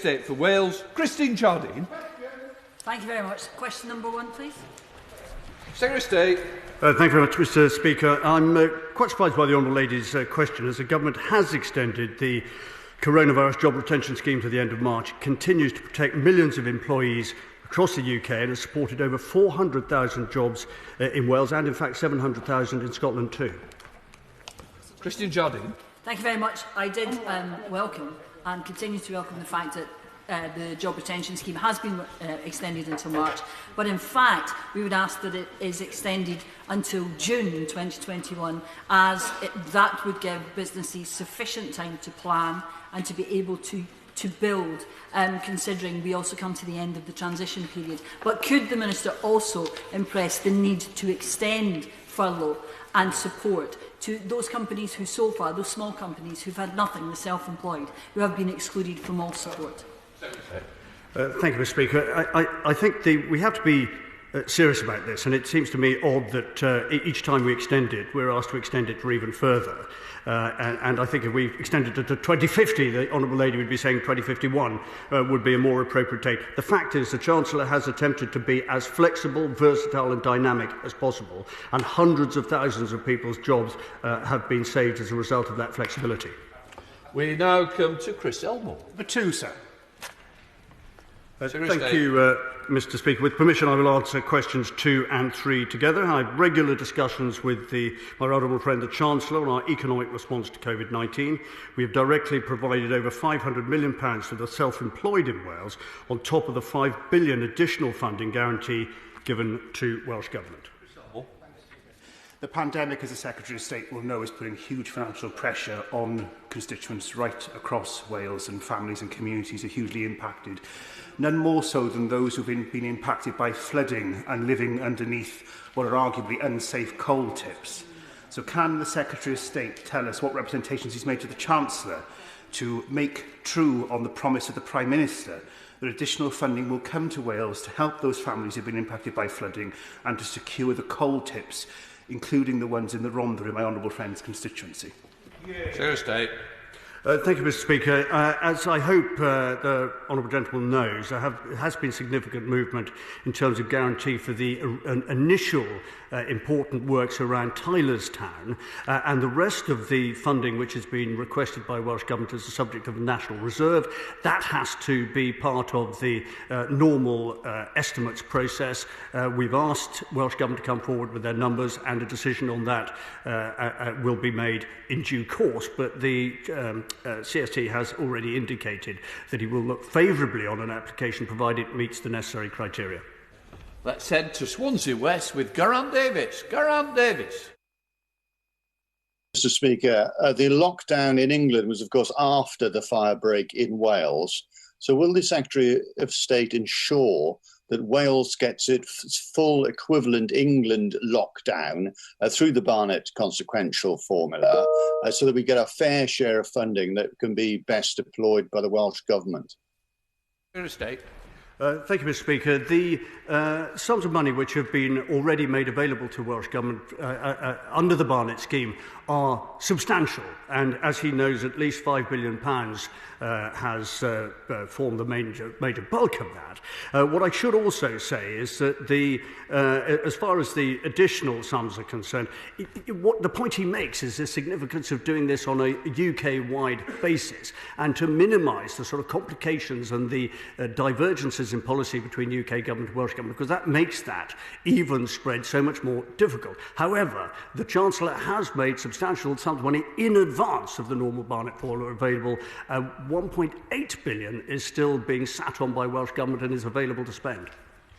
State for Wales, Christine Jardine. Thank you very much. Question number 1, please. Secretary of State. Thank you very much, Mr Speaker. I'm quite surprised by the Honourable Lady's question, as the Government has extended the Coronavirus Job Retention Scheme to the end of March. It continues to protect millions of employees across the UK and has supported over 400,000 jobs in Wales and, in fact, 700,000 in Scotland too. Christine Jardine. Thank you very much. I did welcome and continue to welcome the fact that the job retention scheme has been extended until March, but in fact we would ask that it is extended until June 2021, as that would give businesses sufficient time to plan and to be able to build, considering we also come to the end of the transition period. But could the Minister also impress the need to extend furlough and support to those companies who so far, those small companies who've had nothing, the self-employed, who have been excluded from all support? Thank you, Mr Speaker. I think we have to be serious about this, and it seems to me odd that each time we extend it, we're asked to extend it for even further. And I think if we extended it to 2050, the Honourable Lady would be saying 2051 would be a more appropriate date. The fact is the Chancellor has attempted to be as flexible, versatile and dynamic as possible, and hundreds of thousands of people's jobs have been saved as a result of that flexibility. We now come to Chris Elmore. Number 2, sir. Thank you, Mr Speaker. With permission, I will answer questions 2 and 3 together. I have regular discussions with my honourable friend, the Chancellor, on our economic response to COVID-19. We have directly provided over £500 million for the self-employed in Wales, on top of the £5 billion additional funding guarantee given to Welsh Government. The pandemic, as the Secretary of State will know, is putting huge financial pressure on constituents right across Wales, and families and communities are hugely impacted. None more so than those who have been impacted by flooding and living underneath what are arguably unsafe coal tips. So can the Secretary of State tell us what representations he's made to the Chancellor to make true on the promise of the Prime Minister that additional funding will come to Wales to help those families who have been impacted by flooding and to secure the coal tips, including the ones in the Rhondda in my honourable friend's constituency? Secretary of State. Thank you, Mr Speaker. As I hope the honourable gentleman knows, there has been significant movement in terms of guarantee for the initial important works around Tylerstown, and the rest of the funding which has been requested by Welsh Government as the subject of the National Reserve. That has to be part of the normal estimates process. We've asked Welsh Government to come forward with their numbers, and a decision on that will be made in due course, but the CST has already indicated that he will look favourably on an application provided it meets the necessary criteria. Let's head to Swansea West with Geraint Davies. Geraint Davies. Mr Speaker, the lockdown in England was, of course, after the fire break in Wales. So will the Secretary of State ensure that Wales gets its full equivalent England lockdown through the Barnett consequential formula, so that we get a fair share of funding that can be best deployed by the Welsh Government? Secretary of State. Thank you, Mr Speaker. The sums of money which have been already made available to Welsh Government under the Barnett scheme are substantial, and as he knows, at least £5 billion has formed the major bulk of that. What I should also say is that as far as the additional sums are concerned, what the point he makes is the significance of doing this on a UK-wide basis, and to minimise the sort of complications and the divergences in policy between UK government and Welsh government, because that makes that even spread so much more difficult. However, the Chancellor has made substantial sums of money in advance of the normal Barnett formula available. 1.8 billion is still being sat on by Welsh Government and is available to spend.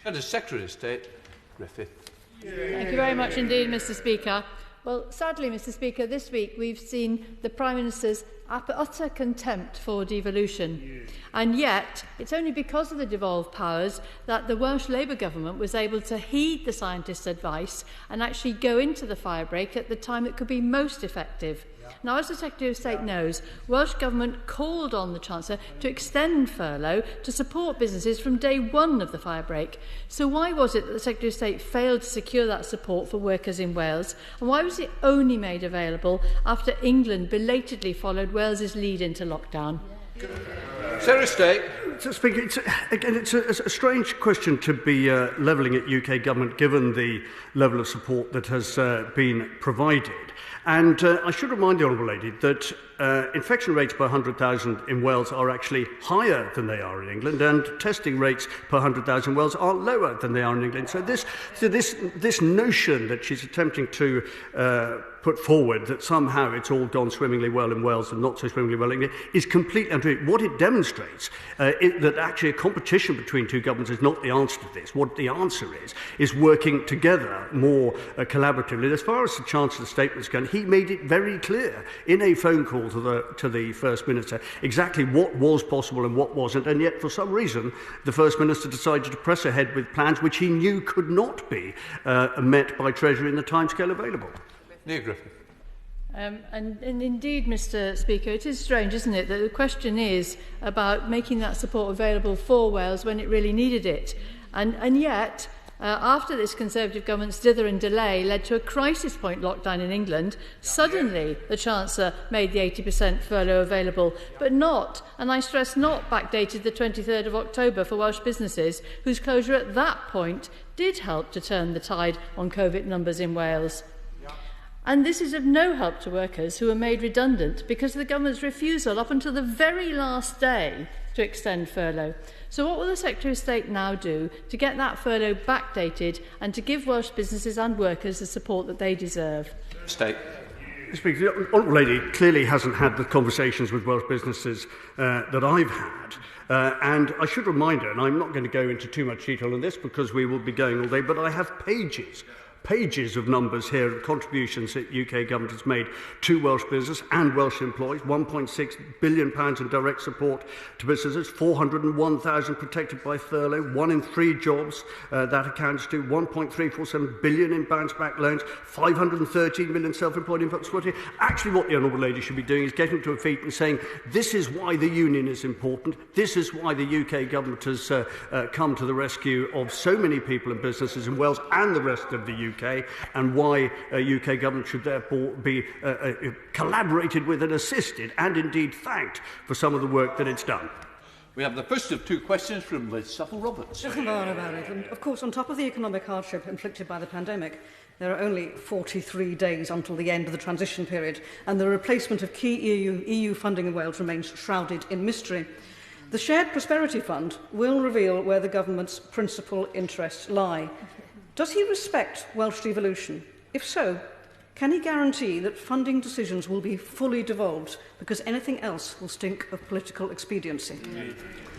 And as Secretary of State, Griffith. Thank you very much indeed, Mr Speaker. Well, sadly, Mr Speaker, this week we've seen the Prime Minister's utter contempt for devolution. And yet, it's only because of the devolved powers that the Welsh Labour Government was able to heed the scientists' advice and actually go into the fire break at the time it could be most effective. Now, as the Secretary of State knows, Welsh Government called on the Chancellor to extend furlough to support businesses from day one of the fire break. So why was it that the Secretary of State failed to secure that support for workers in Wales? And why was it only made available after England belatedly followed Wales's lead into lockdown? Secretary of State. Speaker, it's a strange question to be levelling at UK government given the level of support that has been provided. And I should remind the Honourable Lady that infection rates per 100,000 in Wales are actually higher than they are in England, and testing rates per 100,000 in Wales are lower than they are in England. So this notion that she's attempting to put forward that somehow it's all gone swimmingly well in Wales and not so swimmingly well in England is completely untrue. What it demonstrates that actually a competition between two governments is not the answer to this. What the answer is working together more collaboratively. As far as the Chancellor's statement is concerned, he made it very clear in a phone call to the First Minister exactly what was possible and what wasn't, and yet for some reason the First Minister decided to press ahead with plans which he knew could not be met by Treasury in the timescale available. Neil Griffin. And indeed, Mr. Speaker, it is strange, isn't it, that the question is about making that support available for Wales when it really needed it. And yet, after this Conservative government's dither and delay led to a crisis point lockdown in England, suddenly the Chancellor made the 80% furlough available, but not, and I stress not, backdated the 23rd of October for Welsh businesses, whose closure at that point did help to turn the tide on COVID numbers in Wales. And this is of no help to workers who are made redundant because of the government's refusal up until the very last day to extend furlough. So what will the Secretary of State now do to get that furlough backdated and to give Welsh businesses and workers the support that they deserve? State. Speaker, the Honourable Lady clearly hasn't had the conversations with Welsh businesses that I've had. And I should remind her, and I'm not going to go into too much detail on this because we will be going all day, but I have pages of numbers here of contributions that UK government has made to Welsh business and Welsh employees. £1.6 billion in direct support to businesses, 401,000 protected by furlough, 1 in 3 jobs that accounts to, 1.347 billion in bounce back loans, 513 million self-employed in security. Actually, what the Honourable Lady should be doing is getting to her feet and saying, this is why the union is important, this is why the UK government has come to the rescue of so many people and businesses in Wales and the rest of the UK, and why UK government should therefore be collaborated with and assisted and indeed thanked for some of the work that it's done. We have the first of 2 questions from Liz Suffolk-Roberts. And of course, on top of the economic hardship inflicted by the pandemic, there are only 43 days until the end of the transition period, and the replacement of key EU funding in Wales remains shrouded in mystery. The Shared Prosperity Fund will reveal where the government's principal interests lie. Does he respect Welsh devolution? If so, can he guarantee that funding decisions will be fully devolved, because anything else will stink of political expediency?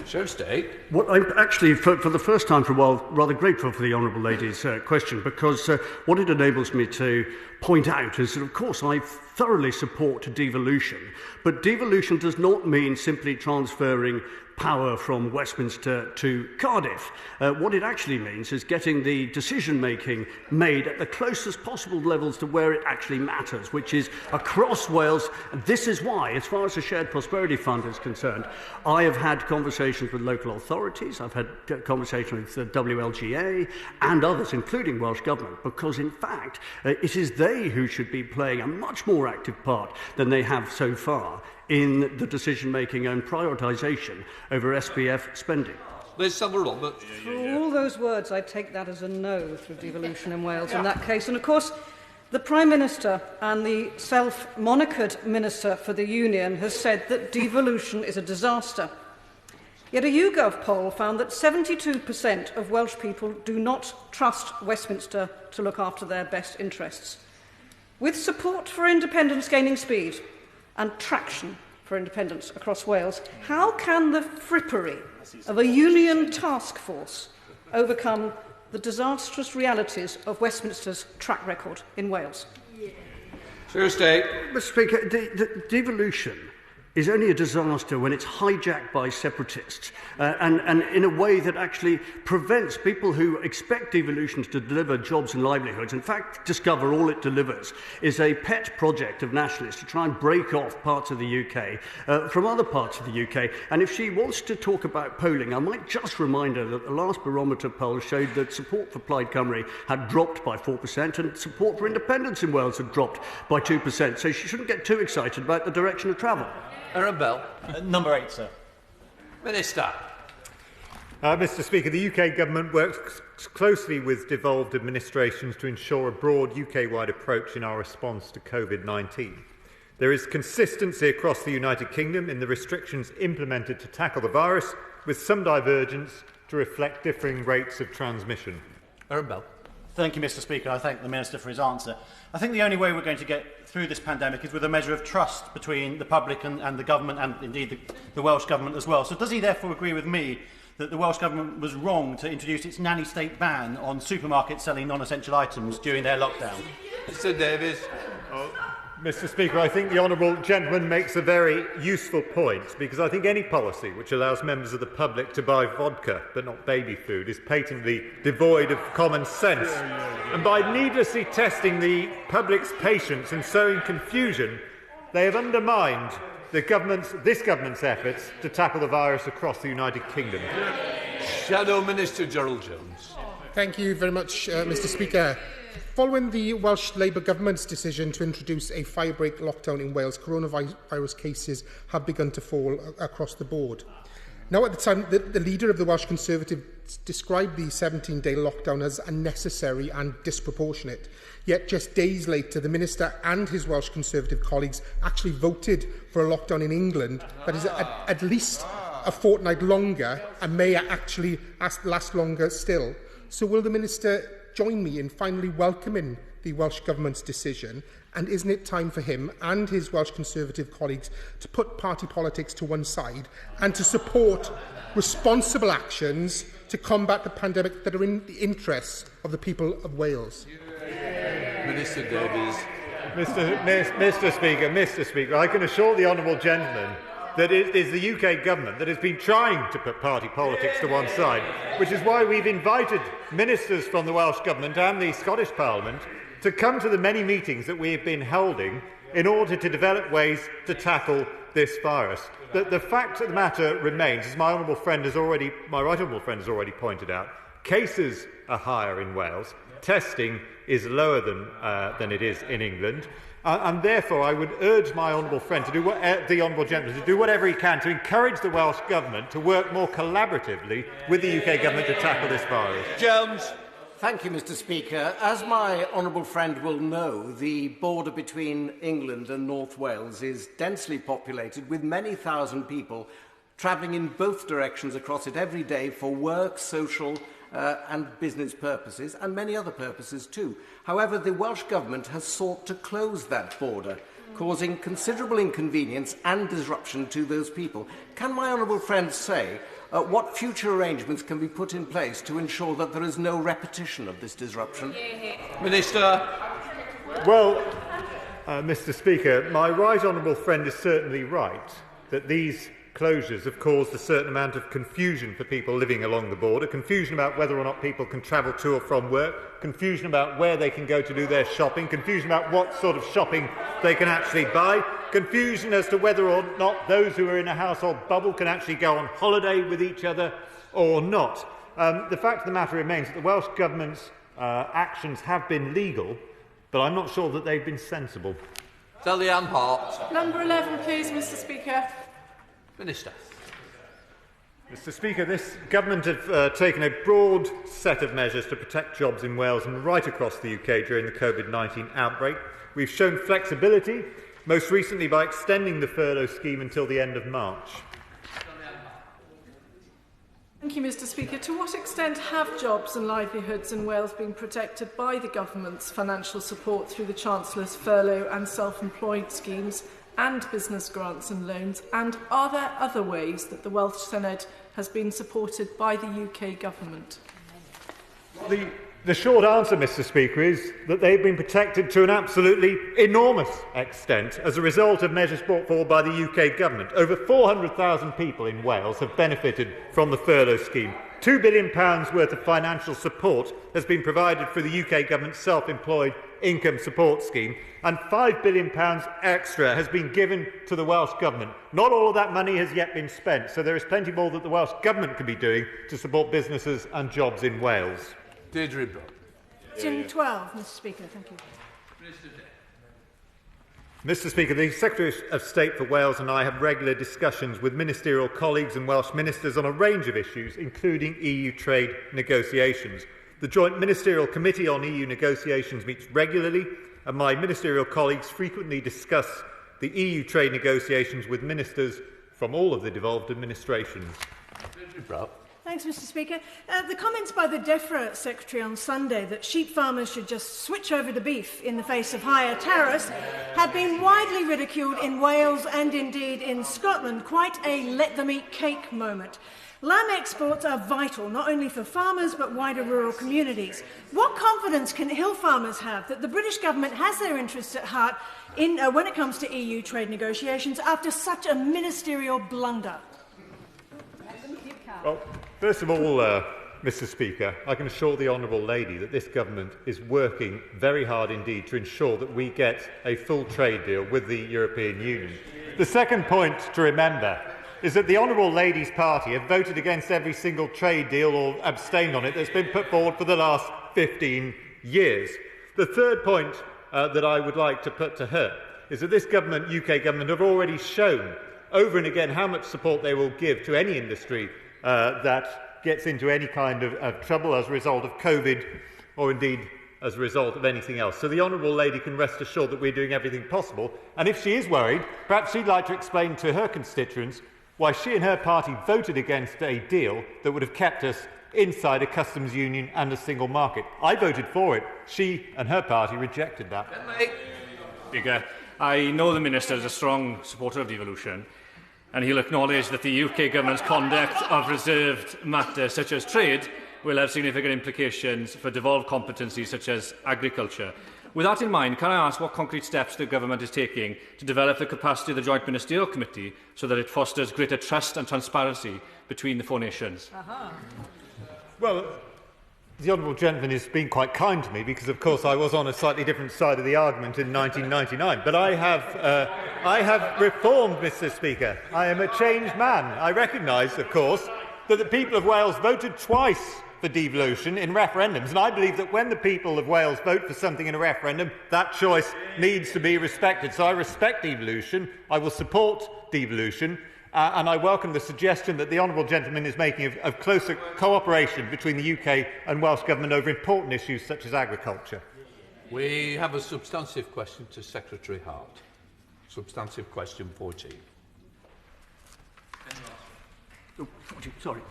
So, State. Well, I'm actually, for the first time for a while, rather grateful for the Honourable Lady's question, because what it enables me to point out is that, of course, I thoroughly support devolution, but devolution does not mean simply transferring power from Westminster to Cardiff. What it actually means is getting the decision-making made at the closest possible levels to where it actually matters, which is across Wales. And this is why, as far as the Shared Prosperity Fund is concerned, I have had conversations with local authorities, I've had conversations with the WLGA and others, including Welsh Government, because in fact it is they who should be playing a much more active part than they have so far in the decision-making and prioritisation over SPF spending. Liz Suffolk-Roberts. For all those words, I take that as a no through devolution in Wales in that case. And of course, the Prime Minister and the self-monikered Minister for the Union has said that devolution is a disaster. Yet a YouGov poll found that 72% of Welsh people do not trust Westminster to look after their best interests. With support for independence gaining speed and traction for independence across Wales, how can the frippery of a union task force overcome the disastrous realities of Westminster's track record in Wales? Sir State. Mr. Speaker, the devolution is only a disaster when it's hijacked by separatists and in a way that actually prevents people who expect devolution to deliver jobs and livelihoods. In fact, discover all it delivers is a pet project of nationalists to try and break off parts of the UK from other parts of the UK. And if she wants to talk about polling, I might just remind her that the last barometer poll showed that support for Plaid Cymru had dropped by 4% and support for independence in Wales had dropped by 2%. So she shouldn't get too excited about the direction of travel. Aaron Bell. Number 8, sir. Minister. Mr Speaker, the UK Government works closely with devolved administrations to ensure a broad UK-wide approach in our response to COVID-19. There is consistency across the United Kingdom in the restrictions implemented to tackle the virus, with some divergence to reflect differing rates of transmission. Bell. Thank you, Mr Speaker. I thank the Minister for his answer. I think the only way we're going to get through this pandemic is with a measure of trust between the public and the Government, and indeed the Welsh Government as well. So does he therefore agree with me that the Welsh Government was wrong to introduce its nanny state ban on supermarkets selling non-essential items during their lockdown? Mr Davies. Mr Speaker, I think the honourable gentleman makes a very useful point, because I think any policy which allows members of the public to buy vodka but not baby food is patently devoid of common sense. And by needlessly testing the public's patience and sowing confusion, they have undermined this government's efforts to tackle the virus across the United Kingdom. Shadow Minister Gerald Jones. Thank you very much, Mr Speaker. Following the Welsh Labour Government's decision to introduce a firebreak lockdown in Wales, coronavirus cases have begun to fall across the board. Now, at the time, the leader of the Welsh Conservatives described the 17-day lockdown as unnecessary and disproportionate. Yet, just days later, the Minister and his Welsh Conservative colleagues actually voted for a lockdown in England that is at least a fortnight longer and may actually last longer still. So will the Minister join me in finally welcoming the Welsh Government's decision? And isn't it time for him and his Welsh Conservative colleagues to put party politics to one side and to support responsible actions to combat the pandemic that are in the interests of the people of Wales? Minister Davies. Mr Speaker, I can assure the honourable gentleman that it is the UK Government that has been trying to put party politics to one side, which is why we've invited ministers from the Welsh Government and the Scottish Parliament to come to the many meetings that we have been holding in order to develop ways to tackle this virus. The fact of the matter remains, as my right honourable friend has already pointed out, cases are higher in Wales, testing is lower than it is in England. And therefore, I would urge my honourable friend, the honourable gentleman, to do whatever he can to encourage the Welsh Government to work more collaboratively with the UK Government to tackle this virus. Jones. Thank you, Mr Speaker. As my honourable friend will know, the border between England and North Wales is densely populated with many thousand people travelling in both directions across it every day for work, social and business purposes, and many other purposes too. However, the Welsh Government has sought to close that border, causing considerable inconvenience and disruption to those people. Can my honourable friend say what future arrangements can be put in place to ensure that there is no repetition of this disruption? Minister. Well, Mr Speaker, my right honourable friend is certainly right that these closures have caused a certain amount of confusion for people living along the border, confusion about whether or not people can travel to or from work, confusion about where they can go to do their shopping, confusion about what sort of shopping they can actually buy, confusion as to whether or not those who are in a household bubble can actually go on holiday with each other or not. The fact of the matter remains that the Welsh Government's actions have been legal, but I'm not sure that they've been sensible. Hart. Number 11, please, Mr Speaker. Minister. Mr Speaker, this Government have taken a broad set of measures to protect jobs in Wales and right across the UK during the COVID-19 outbreak. We've shown flexibility, most recently by extending the furlough scheme until the end of March. Thank you, Mr Speaker. To what extent have jobs and livelihoods in Wales been protected by the Government's financial support through the Chancellor's furlough and self-employed schemes and business grants and loans, and are there other ways that the Welsh Senedd has been supported by the UK Government? The short answer, Mr Speaker, is that they've been protected to an absolutely enormous extent as a result of measures brought forward by the UK Government. Over 400,000 people in Wales have benefited from the furlough scheme. £2 billion worth of financial support has been provided for the UK Government's self-employed income support scheme, and £5 billion extra has been given to the Welsh Government. Not all of that money has yet been spent, so there is plenty more that the Welsh Government can be doing to support businesses and jobs in Wales. Deidre. Question 12, Mr Speaker. Thank you. Mr Speaker, the Secretary of State for Wales and I have regular discussions with ministerial colleagues and Welsh ministers on a range of issues, including EU trade negotiations. The Joint Ministerial Committee on EU negotiations meets regularly, and my ministerial colleagues frequently discuss the EU trade negotiations with ministers from all of the devolved administrations. Thanks, Mr Speaker. The comments by the DEFRA Secretary on Sunday that sheep farmers should just switch over to beef in the face of higher tariffs have been widely ridiculed in Wales and indeed in Scotland. Quite a let-them-eat-cake moment. Lamb exports are vital, not only for farmers but wider rural communities. What confidence can hill farmers have that the British government has their interests at heart when it comes to EU trade negotiations after such a ministerial blunder? Well, first of all, Mr Speaker, I can assure the Honourable Lady that this government is working very hard indeed to ensure that we get a full trade deal with the European Union. The second point to remember is that the Honourable Lady's party have voted against every single trade deal or abstained on it that's been put forward for the last 15 years. The third point that I would like to put to her is that this government, UK government, have already shown over and again how much support they will give to any industry that gets into any kind of trouble as a result of COVID or indeed as a result of anything else. So the Honourable Lady can rest assured that we're doing everything possible. And if she is worried, perhaps she'd like to explain to her constituents why she and her party voted against a deal that would have kept us inside a customs union and a single market. I voted for it. She and her party rejected that. Speaker, I know the Minister is a strong supporter of devolution, and he'll acknowledge that the UK Government's conduct of reserved matters such as trade will have significant implications for devolved competencies such as agriculture. With that in mind, can I ask what concrete steps the Government is taking to develop the capacity of the Joint Ministerial Committee so that it fosters greater trust and transparency between the four nations? Well, the Honourable Gentleman has been quite kind to me because, of course, I was on a slightly different side of the argument in 1999. But I have reformed, Mr Speaker. I am a changed man. I recognise, of course, that the people of Wales voted twice for devolution in referendums, and I believe that when the people of Wales vote for something in a referendum, that choice needs to be respected. So I respect devolution. I will support devolution. And I welcome the suggestion that the Honourable Gentleman is making of closer cooperation between the UK and Welsh Government over important issues such as agriculture. We have a substantive question to Secretary Hart. Substantive question 14. Oh, sorry.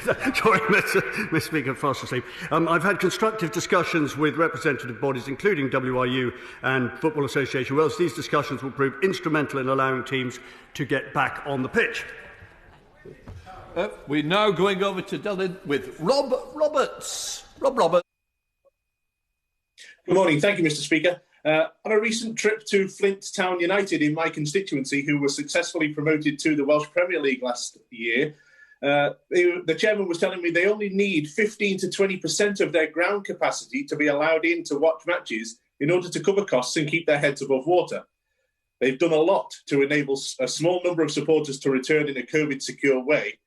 Sorry, Mr Speaker, fast asleep. I've had constructive discussions with representative bodies, including WRU and Football Association Wales. These discussions will prove instrumental in allowing teams to get back on the pitch. We're now going over to Dublin with Rob Roberts. Rob Roberts. Good morning. Thank you, Mr Speaker. On a recent trip to Flint Town United in my constituency, who was successfully promoted to the Welsh Premier League last year, the chairman was telling me they only need 15 to 20% of their ground capacity to be allowed in to watch matches in order to cover costs and keep their heads above water. They've done a lot to enable a small number of supporters to return in a COVID-secure way.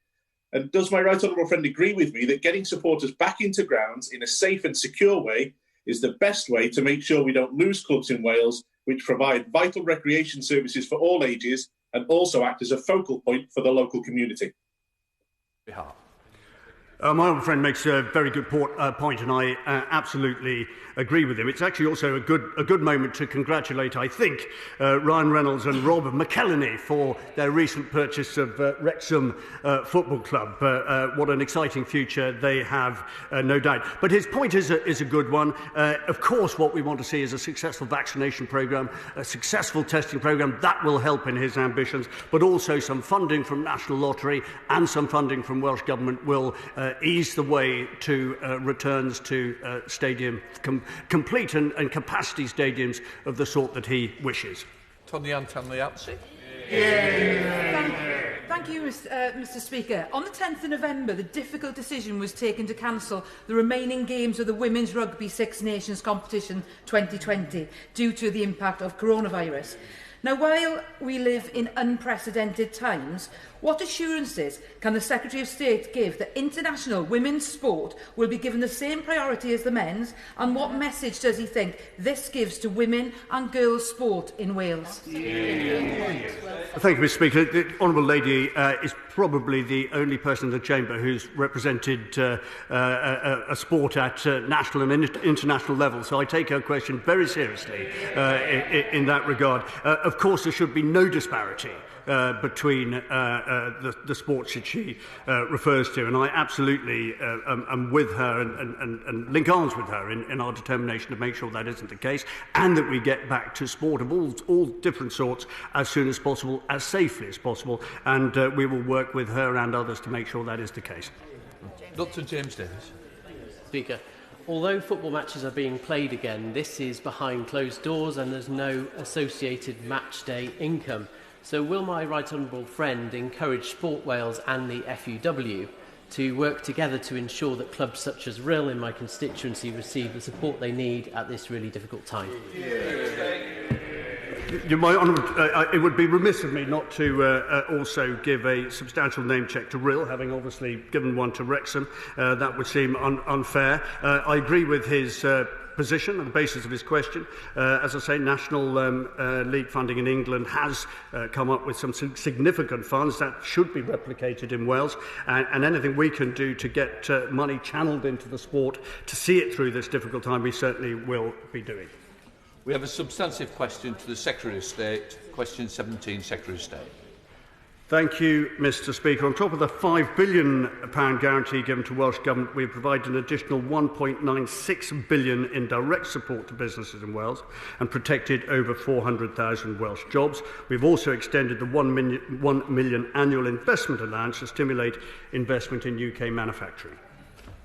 And does my right honourable friend agree with me that getting supporters back into grounds in a safe and secure way is the best way to make sure we don't lose clubs in Wales, which provide vital recreation services for all ages and also act as a focal point for the local community? My old friend makes a very good point, and I absolutely agree with him. It's actually also a good moment to congratulate, I think, Ryan Reynolds and Rob McElhenney for their recent purchase of Wrexham Football Club. What an exciting future they have, no doubt. But his point is a good one. Of course, what we want to see is a successful vaccination programme, a successful testing programme. That will help in his ambitions, but also some funding from National Lottery and some funding from Welsh Government will ease the way to returns to stadium complete and capacity stadiums of the sort that he wishes. Tony Antoniazzi. Thank you, Mr Speaker. On the 10th of November, the difficult decision was taken to cancel the remaining games of the Women's Rugby Six Nations Competition 2020 due to the impact of coronavirus. Now, while we live in unprecedented times, What assurances can the Secretary of State give that international women's sport will be given the same priority as the men's, and what message does he think this gives to women and girls' sport in Wales? Thank you, Mr. Speaker. The Honourable Lady is probably the only person in the Chamber who's represented a sport at national and international level, so I take her question very seriously in that regard. Of course, there should be no disparity between the sports that she refers to, and I absolutely am with her and link arms with her in our determination to make sure that isn't the case, and that we get back to sport of all different sorts as soon as possible, as safely as possible, and we will work with her and others to make sure that is the case. Dr. James Davis. Speaker, although football matches are being played again, this is behind closed doors and there's no associated match day income. So will my right honourable friend encourage Sport Wales and the FUW to work together to ensure that clubs such as Rill in my constituency receive the support they need at this really difficult time? It would be remiss of me not to also give a substantial name check to Rill, having obviously given one to Wrexham. That would seem unfair. I agree with his position on the basis of his question. As I say, National League funding in England has come up with some significant funds that should be replicated in Wales, and anything we can do to get money channelled into the sport to see it through this difficult time, we certainly will be doing. We have a substantive question to the Secretary of State. Question 17, Secretary of State. Thank you, Mr. Speaker. On top of the £5 billion guarantee given to Welsh Government, we have provided an additional £1.96 billion in direct support to businesses in Wales and protected over 400,000 Welsh jobs. We've also extended the £1 million annual investment allowance to stimulate investment in UK manufacturing.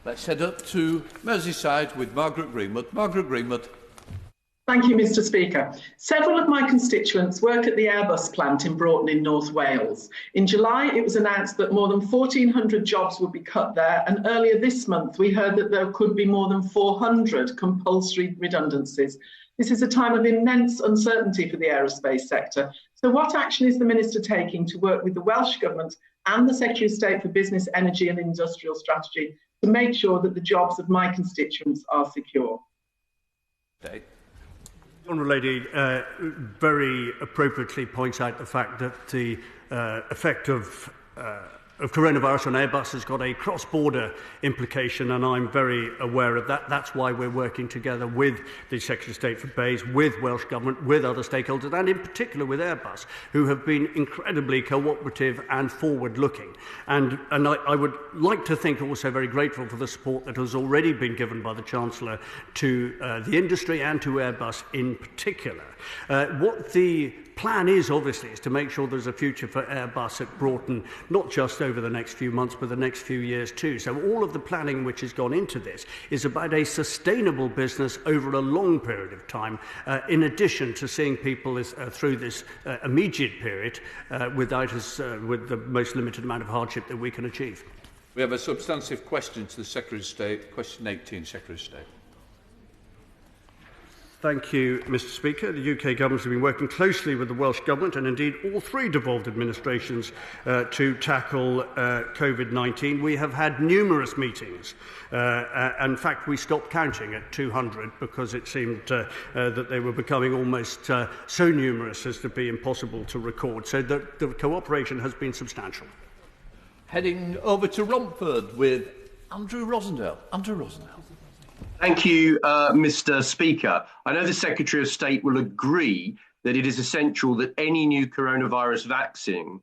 Let's head up to Merseyside with Margaret Greenwood. Margaret Greenwood. Thank you, Mr. Speaker. Several of my constituents work at the Airbus plant in Broughton in North Wales. In July, it was announced that more than 1,400 jobs would be cut there, and earlier this month, we heard that there could be more than 400 compulsory redundancies. This is a time of immense uncertainty for the aerospace sector. So what action is the Minister taking to work with the Welsh Government and the Secretary of State for Business, Energy and Industrial Strategy to make sure that the jobs of my constituents are secure? Dave. Honourable Lady very appropriately points out the fact that the effect of coronavirus on Airbus has got a cross-border implication, and I'm very aware of that. That's why we're working together with the Secretary of State for BEIS, with Welsh Government, with other stakeholders, and in particular with Airbus, who have been incredibly cooperative and forward-looking. And I would like to think also very grateful for the support that has already been given by the Chancellor to the industry and to Airbus in particular. What the plan is, obviously, is to make sure there's a future for Airbus at Broughton, not just over the next few months, but the next few years too. So all of the planning which has gone into this is about a sustainable business over a long period of time, in addition to seeing people through this immediate period with the most limited amount of hardship that we can achieve. We have a substantive question to the Secretary of State. Question 18, Secretary of State. Thank you, Mr. Speaker. The UK Government has been working closely with the Welsh Government and indeed all three devolved administrations to tackle COVID-19. We have had numerous meetings. In fact, we stopped counting at 200 because it seemed that they were becoming almost so numerous as to be impossible to record. So the cooperation has been substantial. Heading over to Romford with Andrew Rosendale. Andrew Rosendale. Thank you, Mr. Speaker. I know the Secretary of State will agree that it is essential that any new coronavirus vaccine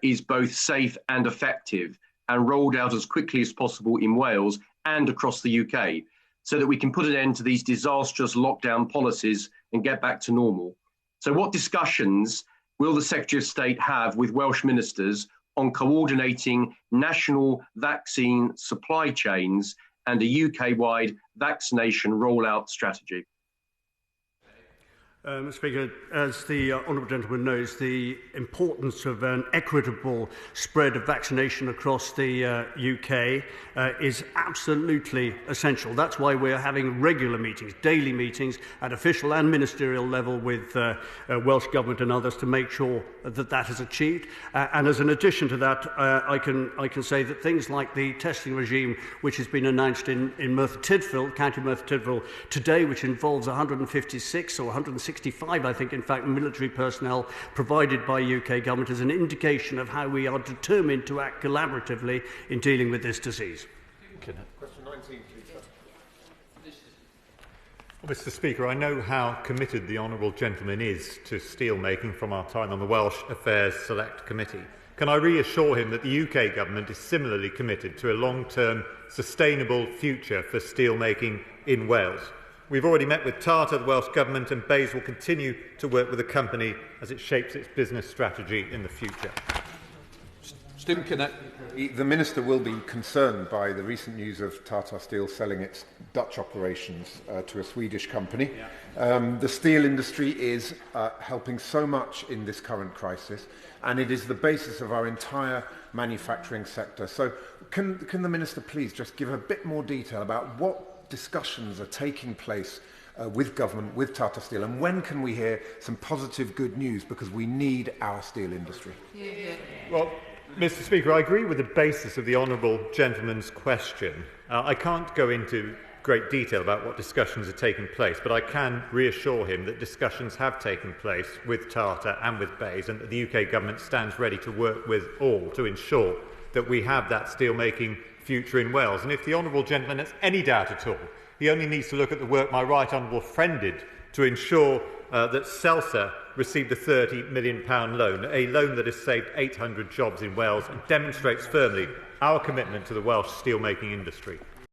is both safe and effective and rolled out as quickly as possible in Wales and across the UK so that we can put an end to these disastrous lockdown policies and get back to normal. So what discussions will the Secretary of State have with Welsh ministers on coordinating national vaccine supply chains and a UK-wide vaccination rollout strategy? Mr. Speaker, as the honourable gentleman knows, the importance of an equitable spread of vaccination across the UK is absolutely essential. That's why we're having regular meetings, daily meetings at official and ministerial level with Welsh Government and others to make sure that that is achieved. And as an addition to that, I can say that things like the testing regime, which has been announced in Merthyr Tydfil, County Merthyr Tydfil today, which involves 156 or 165, I think, in fact, military personnel provided by UK Government, as an indication of how we are determined to act collaboratively in dealing with this disease. Question 19, please. Well, Mr. Speaker, I know how committed the honourable gentleman is to steelmaking from our time on the Welsh Affairs Select Committee. Can I reassure him that the UK Government is similarly committed to a long-term, sustainable future for steelmaking in Wales? We've already met with Tata, the Welsh Government, and Bays will continue to work with the company as it shapes its business strategy in the future. Stephen Kinnett. The Minister will be concerned by the recent news of Tata Steel selling its Dutch operations to a Swedish company. The steel industry is helping so much in this current crisis, and it is the basis of our entire manufacturing sector. So can the Minister please just give a bit more detail about what discussions are taking place with government, with Tata Steel, and when can we hear some positive good news, because we need our steel industry? Well, Mr. Speaker, I agree with the basis of the honourable gentleman's question. I can't go into great detail about what discussions are taking place, but I can reassure him that discussions have taken place with Tata and with Bays, and that the UK Government stands ready to work with all to ensure that we have that steelmaking future in Wales. And if the honourable gentleman has any doubt at all, he only needs to look at the work my right honourable friend did to ensure that CELSA received a £30 million loan, a loan that has saved 800 jobs in Wales and demonstrates firmly our commitment to the Welsh steelmaking industry.